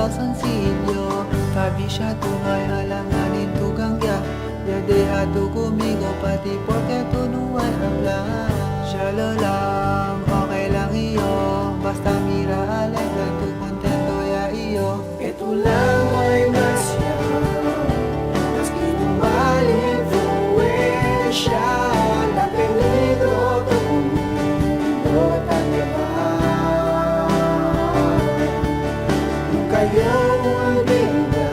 ikaw sencillo. Kabisado ay alanganin tugang ya. Ya deja tu conmigo pati porque tú no hay hablar. Shallow lang, okay lang iyo. Basta mira alegre, tu contento ya iyo. Que tu lang ay masya, maski tumal influensya, na peligro tu mundo tanyaman. Kung kayo olvida,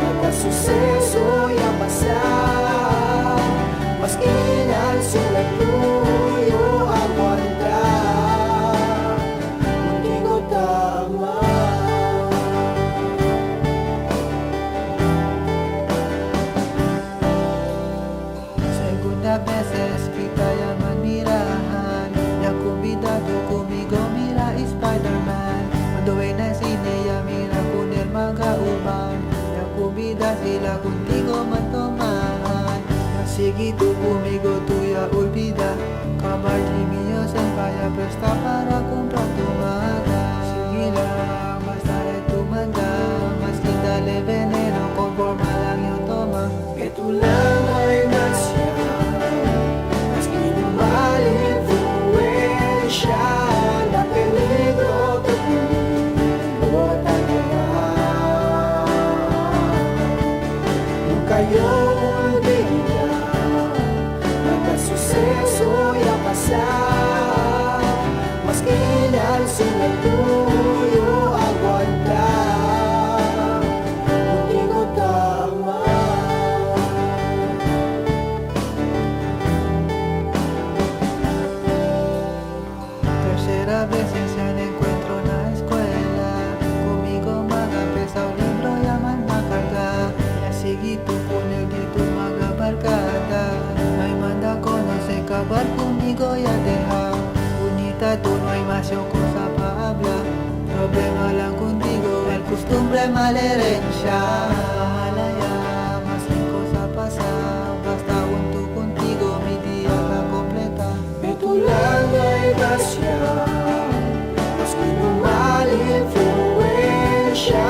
magkasuseso ya pasa, maski nang sulat tuyo aguanta, contigo tama. Segunda veces kita yang manmirahan. Yang convidado conmigo mira Spider-Man. Cuando ven al cine ya mira con el magauban. Yang convida sila contigo mantomahan. Yang sige tú conmigo tú ya olvida. Kabar di mío senpai ya presta para comprar tu maga. Sige lang, basta eto manda. Mas kita le veneno conforma lang yung toma. Que tu lang ay masya, maski tumal influensya, na peligro tu mundo tanyaman. Kung kayo olvida, magkasuseso ya pasa, maski nang sulat tuyo aguanta, contigo tama. Tercera vez se han encuentro en la escuela. Conmigo maga pesa un libro llaman macarga. Ya seguí tú con el dito maga barcada. Ay manda conoce acabar conmigo ya deja. Bonita tú no hay más yo cosa para hablar. Problema lang contigo, el costumbre mala herencia. Bahala ya, más que cosa pasa. Basta junto contigo mi día la completa. Que tu lang ay masya, maski tumal influensya,